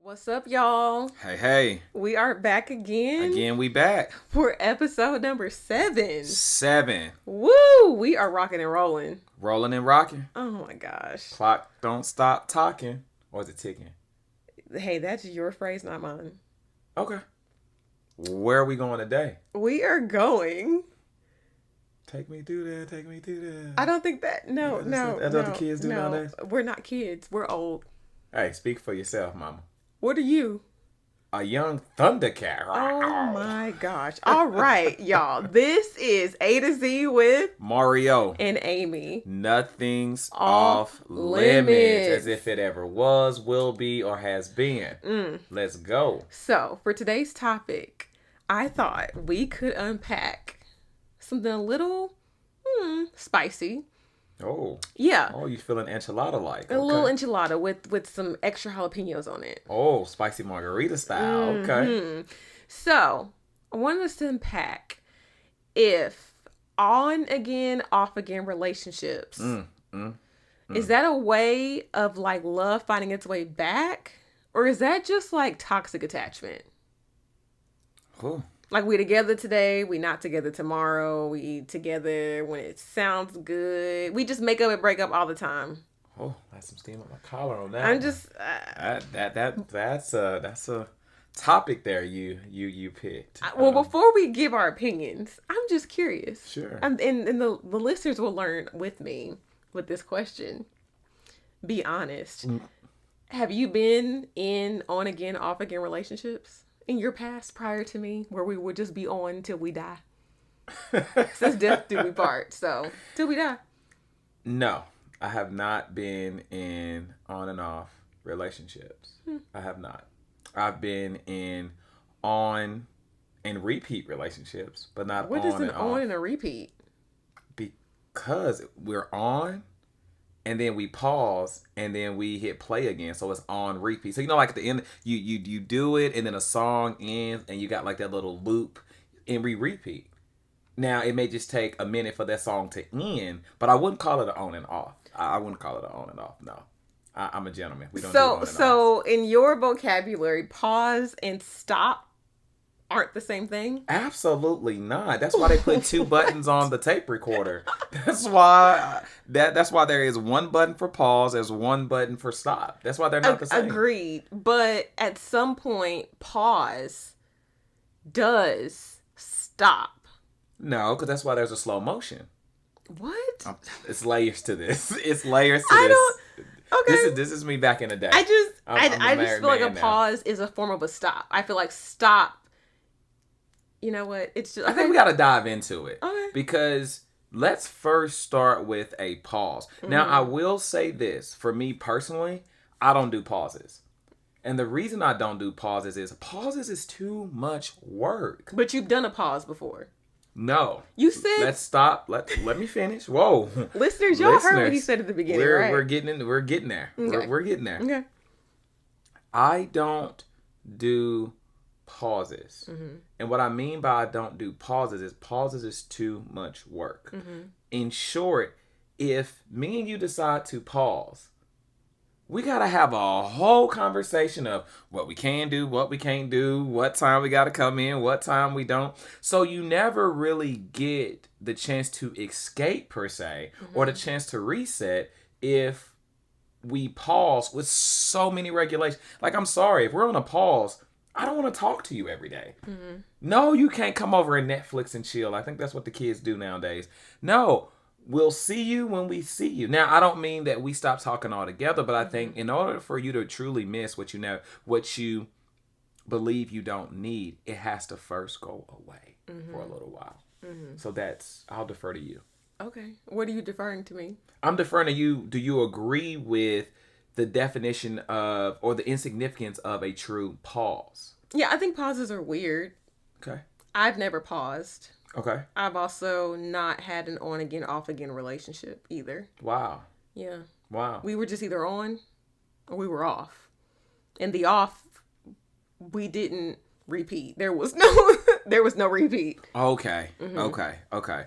What's up, y'all? Hey. We are back again. Again, we back. For episode number 7. 7. Woo! We are rocking and rolling. Rolling and rocking. Oh my gosh. Clock don't stop talking. Or is it ticking? Hey, that's your phrase, not mine. Okay. Where are we going today? We are going. Take me through there. Take me through there. I don't think that. No. That's what the kids do nowadays? We're not kids. We're old. Hey, speak for yourself, mama. What are you? A young Thundercat. Oh my gosh. All right, y'all. This is A to Z with Mario and Amy. Nothing's off limits. As if it ever was, will be, or has been. Let's go. So, for today's topic, I thought we could unpack something a little spicy. Oh. Yeah. Oh, you feeling enchilada-like. A little enchilada with some extra jalapenos on it. Oh, spicy margarita style. Okay. So, I wanted us to unpack if on-again, off-again relationships, is that a way of like love finding its way back? Or is that just like toxic attachment? Cool. Like, we together today, we not together tomorrow, we together when it sounds good. We just make up and break up all the time. Oh, that's some steam on my collar on that. I'm just... That's a topic there you picked. Well, before we give our opinions, I'm just curious. Sure. And the listeners will learn with me with this question. Be honest. Have you been in on-again, off-again relationships? In your past, prior to me, where we would just be on till we die. Since death do we part, so till we die. No, I have not been in on and off relationships. I have not. I've been in on and repeat relationships, but not what on and off. What is an on and a repeat? Because we're on, and then we pause, and then we hit play again, so it's on repeat. So like at the end, you do it, and then a song ends, and you got like that little loop, and we repeat. Now it may just take a minute for that song to end, but I wouldn't call it an on and off. I wouldn't call it an on and off. No, I'm a gentleman. We don't do on and off. So in your vocabulary, pause and stop aren't the same thing? Absolutely not. That's why they put 2 buttons on the tape recorder. That's why there is 1 button for pause, there's 1 button for stop. That's why they're not the same. Agreed. But at some point, pause does stop. No, because that's why there's a slow motion. What? It's layers to this. It's layers to this. Okay. This is me back in the day. I just feel like a pause is a form of a stop. I feel like stop. You know what? It's just. I think we got to dive into it. Okay. Because let's first start with a pause. Now, I will say this. For me personally, I don't do pauses. And the reason I don't do pauses is too much work. But you've done a pause before. No. You said... Let's stop. Let me finish. Whoa. Listeners, y'all heard what he said at the beginning, right? We're getting there. Okay. We're getting there. Okay. I don't do pauses. And what I mean by I don't do pauses is too much work. In short, if me and you decide to pause, we got to have a whole conversation of what we can do, what we can't do, what time we got to come in, what time we don't. So you never really get the chance to escape per se, or the chance to reset if we pause with so many regulations. Like, I'm sorry, if we're on a pause, I don't want to talk to you every day. No, you can't come over and Netflix and chill. I think that's what the kids do nowadays. No, we'll see you when we see you. Now, I don't mean that we stop talking altogether, but I think in order for you to truly miss what you believe you don't need, it has to first go away for a little while. So I'll defer to you. Okay. What are you deferring to me? I'm deferring to you. Do you agree with the definition of, or the insignificance of, a true pause? Yeah, I think pauses are weird. Okay. I've never paused. Okay. I've also not had an on-again, off-again relationship either. Wow. Yeah. Wow. We were just either on or we were off. And the off, we didn't repeat. There was no repeat. Okay. Okay.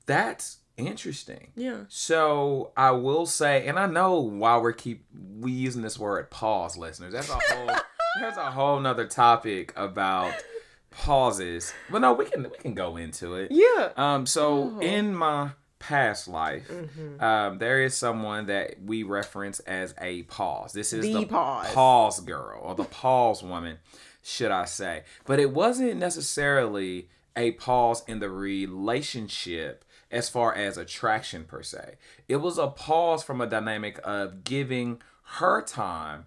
That's interesting. Yeah. So I will say, and I know why we using this word pause, listeners. That's a There's a whole nother topic about pauses. But no, we can go into it. Yeah. So Oh. in my past life, there is someone that we reference as a pause. This is The the pause. pause girl or the pause woman, should I say. But it wasn't necessarily a pause in the relationship as far as attraction per se. It was a pause from a dynamic of giving her time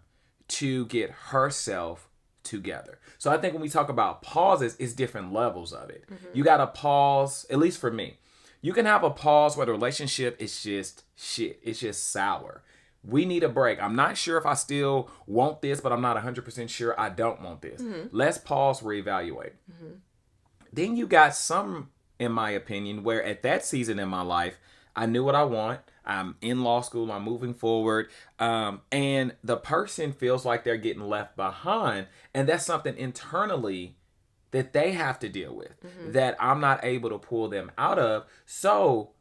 to get herself together. So I think when we talk about pauses, it's different levels of it. You got to pause, at least for me. You can have a pause where the relationship is just shit. It's just sour. We need a break. I'm not sure if I still want this, but I'm not 100% sure I don't want this. Let's pause, reevaluate. Then you got some, in my opinion, where at that season in my life, I knew what I want. I'm in law school. I'm moving forward. And the person feels like they're getting left behind. And that's something internally that they have to deal with that I'm not able to pull them out of. So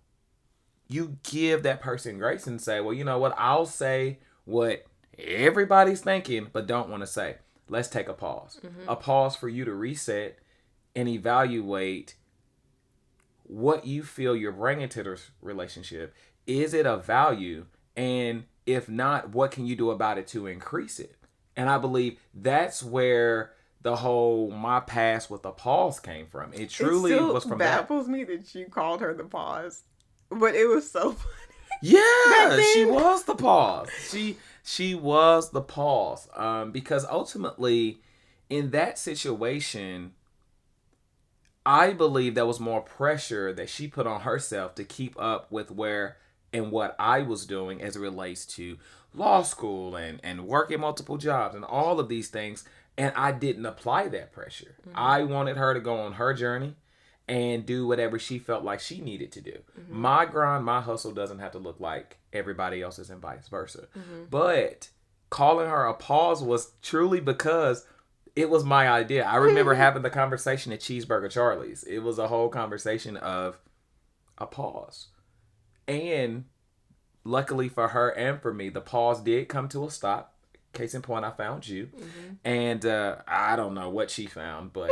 you give that person grace and say, well, you know what? I'll say what everybody's thinking, but don't want to say. Let's take a pause. A pause for you to reset and evaluate what you feel you're bringing to the relationship. Is it of value? And if not, what can you do about it to increase it? And I believe that's where the whole my past with the pause came from. It truly was from that. It baffles me that you called her the pause, but it was so funny. Yeah, she was the pause. She was the pause. Because ultimately, in that situation, I believe there was more pressure that she put on herself to keep up with where and what I was doing as it relates to law school and working multiple jobs and all of these things. And I didn't apply that pressure. I wanted her to go on her journey and do whatever she felt like she needed to do. My grind, my hustle doesn't have to look like everybody else's and vice versa. But calling her a pause was truly because it was my idea. I remember having the conversation at Cheeseburger Charlie's. It was a whole conversation of a pause. And luckily for her and for me, the pause did come to a stop. Case in point, I found you. And I don't know what she found, but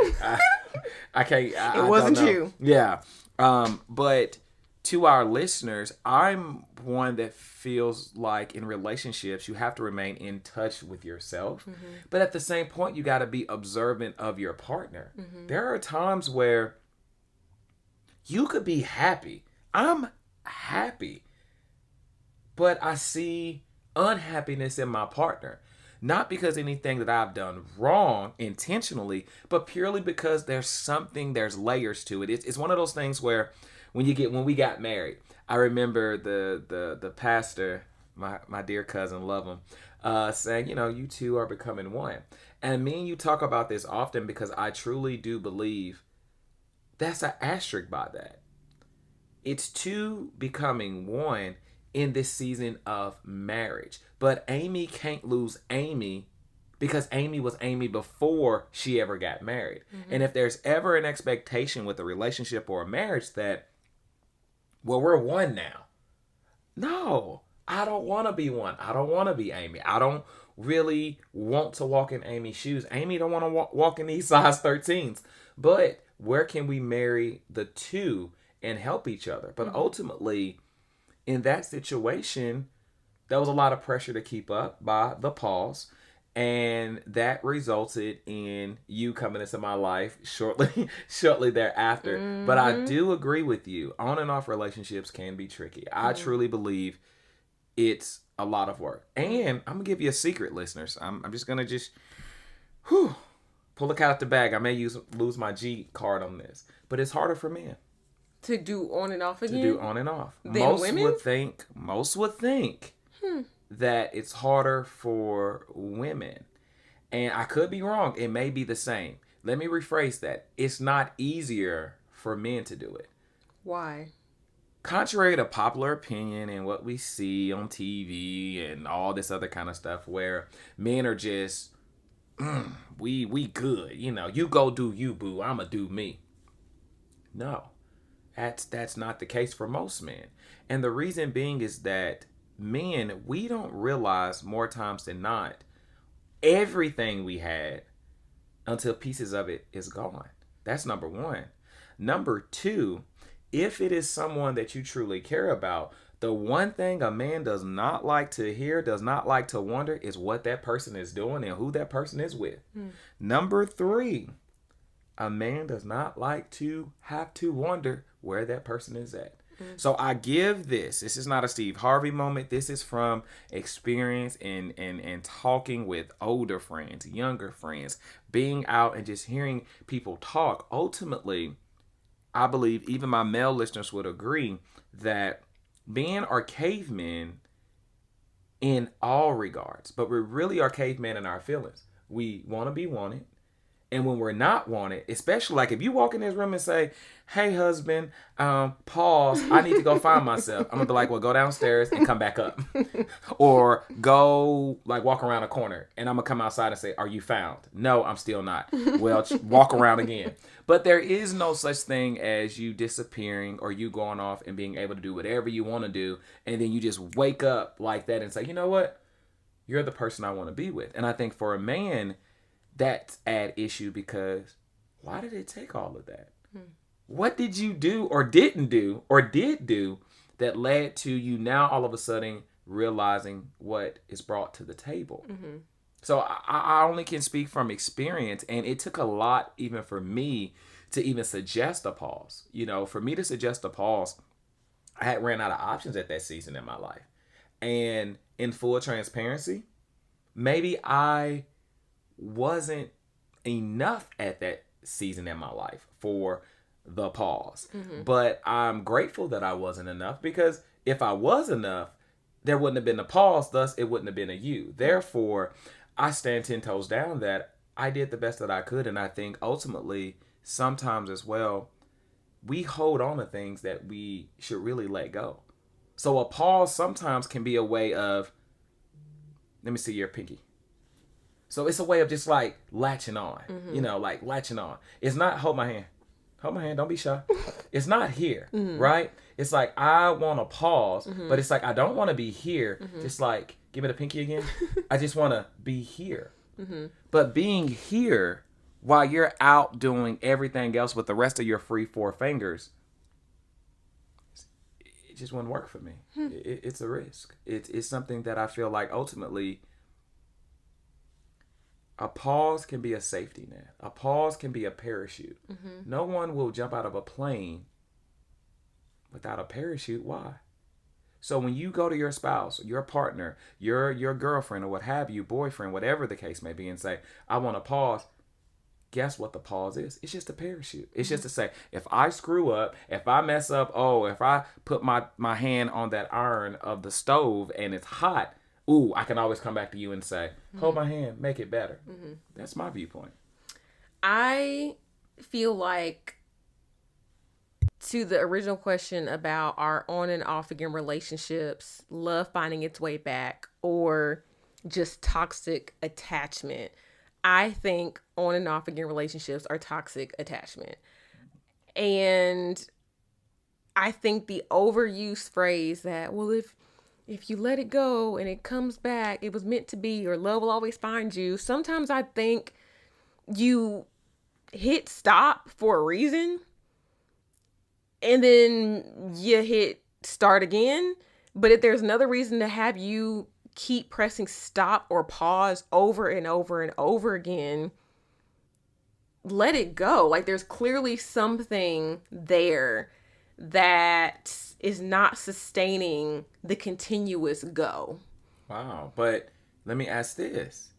I can't. It wasn't you. Yeah. But to our listeners, I'm one that feels like in relationships, you have to remain in touch with yourself. But at the same point, you got to be observant of your partner. There are times where you could be happy. I'm happy. But I see unhappiness in my partner. Not because anything that I've done wrong intentionally, but purely because there's layers to it. It's one of those things where when we got married, I remember the pastor, my dear cousin, love him, saying, you two are becoming one. And me and you talk about this often because I truly do believe that's an asterisk by that. It's two becoming one in this season of marriage. But Amy can't lose Amy because Amy was Amy before she ever got married. And if there's ever an expectation with a relationship or a marriage that, well, we're one now. No, I don't want to be one. I don't want to be Amy. I don't really want to walk in Amy's shoes. Amy don't want to walk in these size 13s. But where can we marry the two and help each other? But ultimately, in that situation, there was a lot of pressure to keep up by the pause. And that resulted in you coming into my life shortly thereafter. But I do agree with you. On and off relationships can be tricky. I truly believe it's a lot of work. And I'm going to give you a secret, listeners. I'm just going to pull the cat out the bag. I may lose my G card on this. But it's harder for men. To do on and off again? To do on and off. Than women? Most would think that it's harder for women. And I could be wrong. It may be the same. Let me rephrase that. It's not easier for men to do it. Why? Contrary to popular opinion and what we see on TV and all this other kind of stuff where men are just, we good. You go do you, boo. I'ma do me. No. That's not the case for most men. And the reason being is that men, we don't realize more times than not everything we had until pieces of it is gone. That's number one. Number two, if it is someone that you truly care about, the one thing a man does not like to hear, does not like to wonder, is what that person is doing and who that person is with. Number three, a man does not like to have to wonder where that person is at. So I give this is not a Steve Harvey moment. This is from experience and talking with older friends, younger friends, being out and just hearing people talk. Ultimately, I believe even my male listeners would agree that men are cavemen in all regards, but we really are cavemen in our feelings. We want to be wanted. And when we're not wanted, especially like if you walk in this room and say, hey, husband, pause, I need to go find myself. I'm going to be like, well, go downstairs and come back up. Or go like walk around a corner and I'm going to come outside and say, are you found? No, I'm still not. Well, walk around again. But there is no such thing as you disappearing or you going off and being able to do whatever you want to do. And then you just wake up like that and say, you know what? You're the person I want to be with. And I think for a man, that's at issue because why did it take all of that? What did you do or didn't do or did do that led to you now all of a sudden realizing what is brought to the table? So I only can speak from experience, and it took a lot even for me to even suggest a pause. You know, for me to suggest a pause, I had ran out of options at that season in my life. And in full transparency, maybe I wasn't enough at that season in my life for the pause. But I'm grateful that I wasn't enough, because if I was enough, there wouldn't have been a pause, thus it wouldn't have been a you. Therefore, I stand 10 toes down that I did the best that I could. And I think ultimately, sometimes as well, we hold on to things that we should really let go. So a pause sometimes can be a way of, let me see your pinky. So it's a way of just like latching on, you know, like latching on. It's not hold my hand. Hold my hand. Don't be shy. It's not here, right? It's like I want to pause, but it's like I don't want to be here. Just like, give me the pinky again. I just want to be here. But being here while you're out doing everything else with the rest of your free four fingers, it just wouldn't work for me. It's a risk. It's something that I feel like ultimately, a pause can be a safety net. A pause can be a parachute. No one will jump out of a plane without a parachute. Why? So when you go to your spouse, your partner, your girlfriend, or what have you, boyfriend, whatever the case may be, and say, I want to pause, guess what the pause is? It's just a parachute. It's just to say, if I screw up, if I mess up, if I put my hand on that iron of the stove and it's hot, ooh, I can always come back to you and say, hold my hand, make it better. That's my viewpoint. I feel like, to the original question about our on and off again relationships, love finding its way back, or just toxic attachment, I think on and off again relationships are toxic attachment. And I think the overused phrase that, well, if you let it go and it comes back, it was meant to be, or love will always find you. Sometimes I think you hit stop for a reason and then you hit start again. But if there's another reason to have you keep pressing stop or pause over and over and over again, let it go. Like, there's clearly something there that is not sustaining the continuous go. Wow. But let me ask this.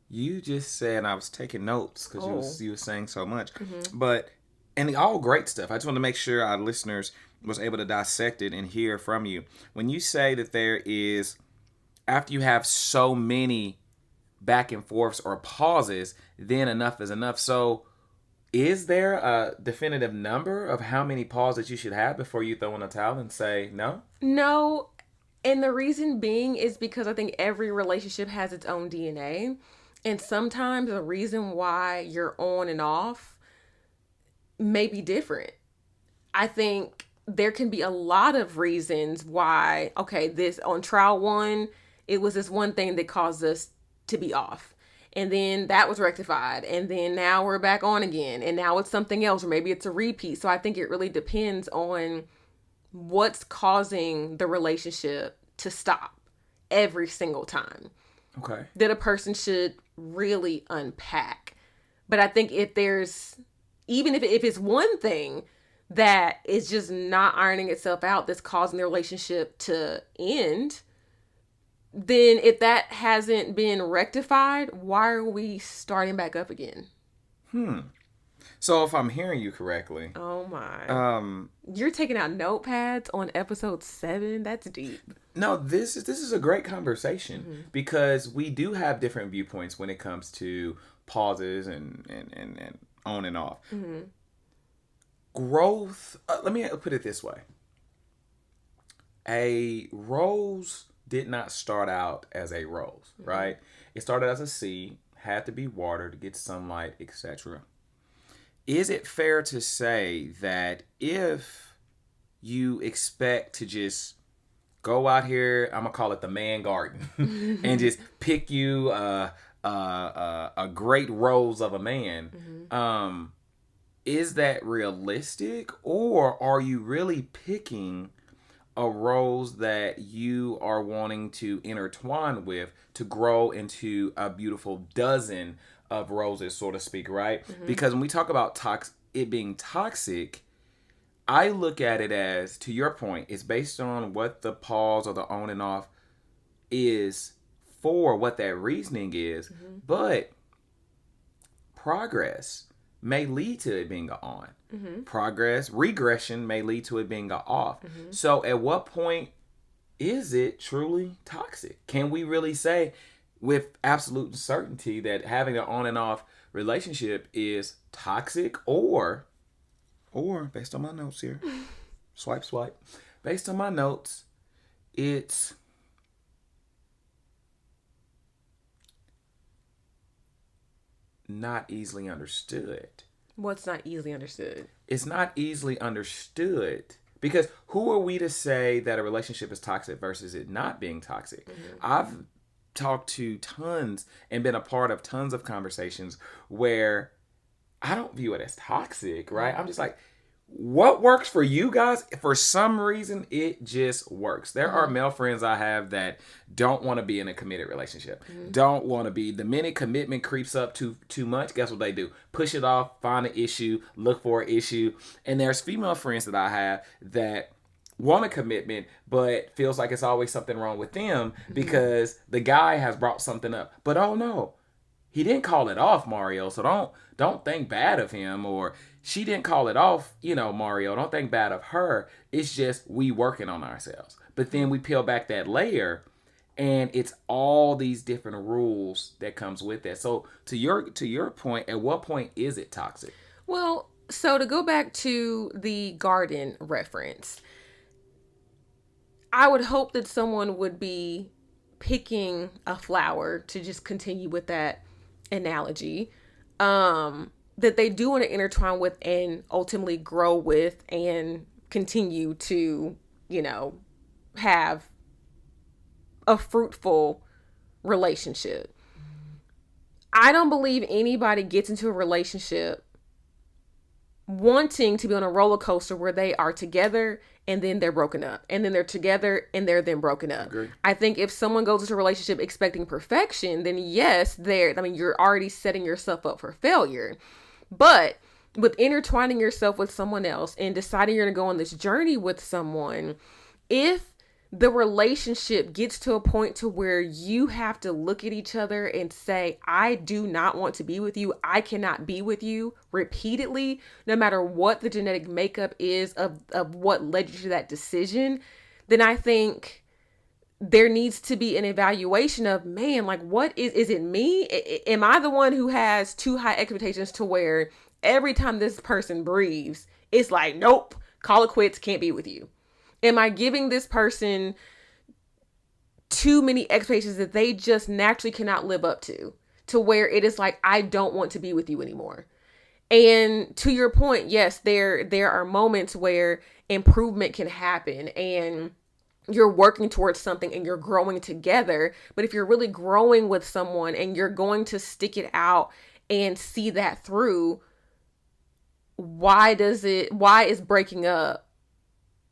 You just said, I was taking notes because you were saying so much, but, and all great stuff. I just want to make sure our listeners was able to dissect it and hear from you. When you say that there is, after you have so many back and forths or pauses, then enough is enough. So is there a definitive number of how many pauses you should have before you throw in a towel and say no? No. And the reason being is because I think every relationship has its own DNA. And sometimes the reason why you're on and off may be different. I think there can be a lot of reasons why, okay, this on trial one, it was this one thing that caused us to be off. and then that was rectified, and then now we're back on again, and now it's something else, or maybe it's a repeat. So I think it really depends on what's causing the relationship to stop every single time. Okay. That a person should really unpack. But I think if there's, even if it's one thing that is just not ironing itself out that's causing the relationship to end, then if that hasn't been rectified, why are we starting back up again? So if I'm hearing you correctly, oh my, you're taking out notepads on episode 7. That's deep. No, this is a great conversation because we do have different viewpoints when it comes to pauses and on and off. Growth. Let me put it this way: a rose did not start out as a rose, right? It started as a seed, had to be watered to get sunlight, etc. Is it fair to say that if you expect to just go out here, I'm gonna call it the man garden, and just pick you a great rose of a man, is that realistic, or are you really picking a rose that you are wanting to intertwine with to grow into a beautiful dozen of roses, so to speak, right? Because when we talk about it being toxic, I look at it as, to your point, it's based on what the pause or the on and off is for, what that reasoning is, but progress may lead to it being an on. Regression may lead to it being an off. So at what point is it truly toxic? Can we really say with absolute certainty that having an on and off relationship is toxic, or based on my notes here, swipe, based on my notes, it's not easily understood? What's not easily understood? It's not easily understood because who are we to say that a relationship is toxic versus it not being toxic? I've talked to tons and been a part of tons of conversations where I don't view it as toxic, right? I'm just like, what works for you guys? For some reason, it just works. There are male friends I have that don't want to be in a committed relationship. Don't want to be. The minute commitment creeps up too much, guess what they do? Push it off, find an issue, look for an issue. And there's female friends that I have that want a commitment, but feels like it's always something wrong with them because the guy has brought something up. But oh no, he didn't call it off, Mario. So don't think bad of him, or she didn't call it off, Mario. Don't think bad of her. It's just we working on ourselves. But then we peel back that layer, and it's all these different rules that comes with that. So to your point, at what point is it toxic? Well, so to go back to the garden reference, I would hope that someone would be picking a flower, to just continue with that analogy, that they do want to intertwine with and ultimately grow with and continue to, have a fruitful relationship. I don't believe anybody gets into a relationship wanting to be on a roller coaster where they are together and then they're broken up, and then they're together and they're then broken up. Agreed. I think if someone goes into a relationship expecting perfection, then yes, you're already setting yourself up for failure. But with intertwining yourself with someone else and deciding you're going to go on this journey with someone, if the relationship gets to a point to where you have to look at each other and say, I do not want to be with you, I cannot be with you, repeatedly, no matter what the genetic makeup is of what led you to that decision, then I think there needs to be an evaluation of, man, like, what is it me? Am I the one who has too high expectations to where every time this person breathes, it's like, nope, call it quits, can't be with you? Am I giving this person too many expectations that they just naturally cannot live up to where it is like, I don't want to be with you anymore? And to your point, yes, there are moments where improvement can happen and you're working towards something and you're growing together. But if you're really growing with someone and you're going to stick it out and see that through, why is breaking up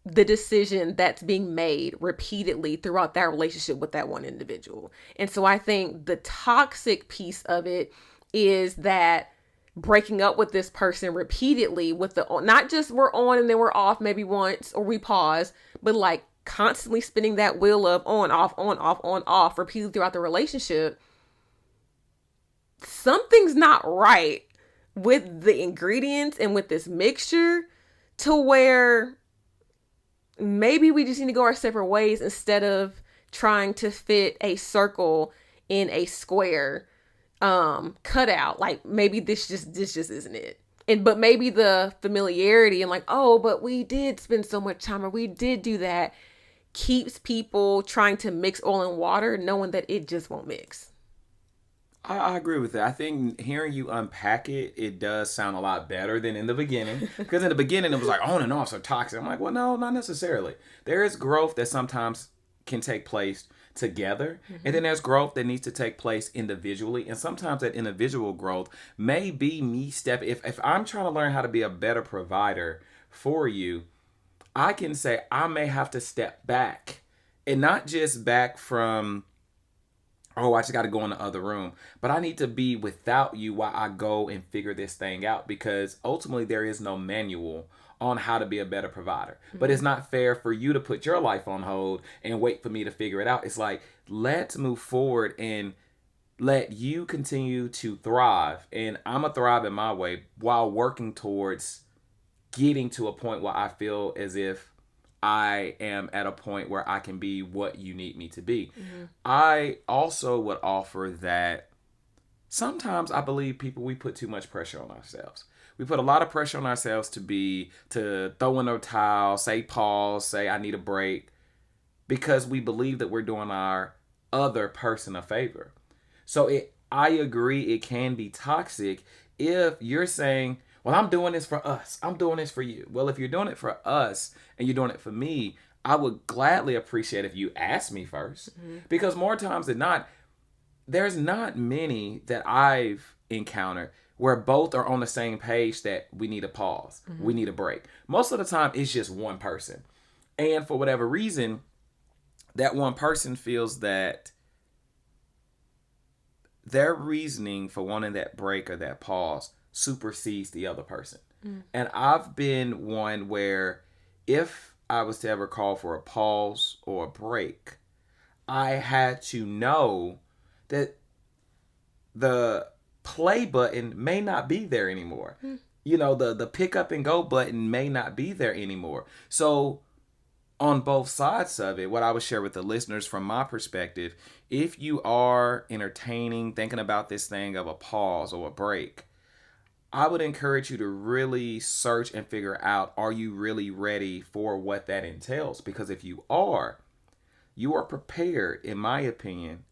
the decision that's being made repeatedly throughout that relationship with that one individual? And so I think the toxic piece of it is that breaking up with this person repeatedly with the, not just we're on and then we're off maybe once or we pause, but like constantly spinning that wheel of on, off, on, off, on, off repeatedly throughout the relationship. Something's not right with the ingredients and with this mixture, to where maybe we just need to go our separate ways instead of trying to fit a circle in a square cutout. Like maybe this just isn't it. But maybe the familiarity and like, oh, but we did spend so much time or we did do that, keeps people trying to mix oil and water, knowing that it just won't mix. I agree with that. I think hearing you unpack it, it does sound a lot better than in the beginning. Because in the beginning, it was like, on and off, so toxic. I'm like, well, no, not necessarily. There is growth that sometimes can take place together. Mm-hmm. And then there's growth that needs to take place individually. And sometimes that individual growth may be me stepping. If I'm trying to learn how to be a better provider for you, I can say I may have to step back. And not just back from, oh, I just got to go in the other room. But I need to be without you while I go and figure this thing out, because ultimately there is no manual on how to be a better provider. Mm-hmm. But it's not fair for you to put your life on hold and wait for me to figure it out. It's like, let's move forward and let you continue to thrive. And I'm going to thrive in my way while working towards getting to a point where I feel as if I am at a point where I can be what you need me to be. Mm-hmm. I also would offer that sometimes I believe we put too much pressure on ourselves. We put a lot of pressure on ourselves to throw in a towel, say pause, say I need a break, because we believe that we're doing our other person a favor. So I agree it can be toxic if you're saying, well, I'm doing this for us. I'm doing this for you. Well, if you're doing it for us and you're doing it for me, I would gladly appreciate if you ask me first. Mm-hmm. Because more times than not, there's not many that I've encountered where both are on the same page that we need a pause. Mm-hmm. We need a break. Most of the time, it's just one person. And for whatever reason, that one person feels that their reasoning for wanting that break or that pause supersedes the other person. Mm. And I've been one where if I was to ever call for a pause or a break, I had to know that the play button may not be there anymore. Mm. You know, the pick up and go button may not be there anymore. So on both sides of it, what I would share with the listeners from my perspective, if you are entertaining, thinking about this thing of a pause or a break, I would encourage you to really search and figure out, are you really ready for what that entails? Because if you are prepared, in my opinion,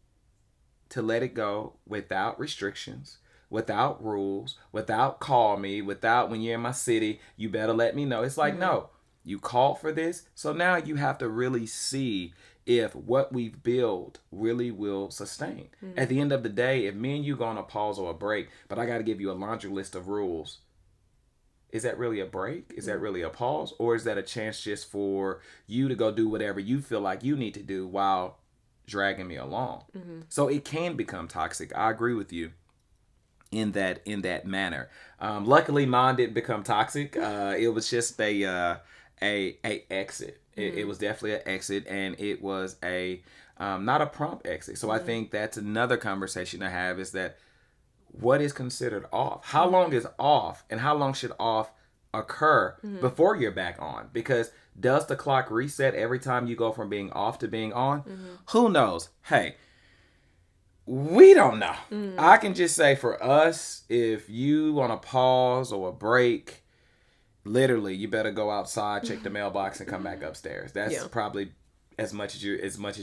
to let it go without restrictions, without rules, without call me, without when you're in my city, you better let me know. It's like, mm-hmm. No, you called for this. So now you have to really see if what we've built really will sustain. Mm-hmm. At the end of the day, if me and you go on a pause or a break, but I got to give you a laundry list of rules, is that really a break? Is that really a pause? Or is that a chance just for you to go do whatever you feel like you need to do while dragging me along? Mm-hmm. So it can become toxic. I agree with you in that manner. Luckily, mine didn't become toxic. It was just a exit. It was definitely an exit, and it was a not a prompt exit. So I think that's another conversation to have, is that what is considered off? How long is off, and how long should off occur before you're back on? Because does the clock reset every time you go from being off to being on? Who knows? Hey, we don't know. I can just say for us, if you want a pause or a break, literally, you better go outside, check the mailbox, and come back upstairs. That's probably as much as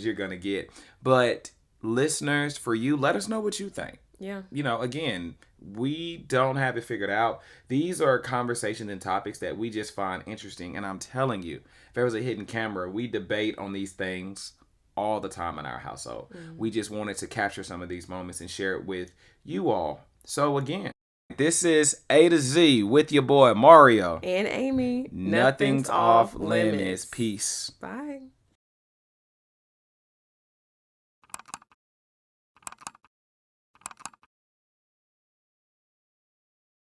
you're gonna get. But listeners, for you, let us know what you think. Yeah. You know, again, We don't have it figured out. These are conversations and topics that we just find interesting. And I'm telling you, if there was a hidden camera, we debate on these things all the time in our household. We just wanted to capture some of these moments and share it with you all. So again, this is A to Z with your boy Mario and Amy. Nothing's off limits. Peace. Bye.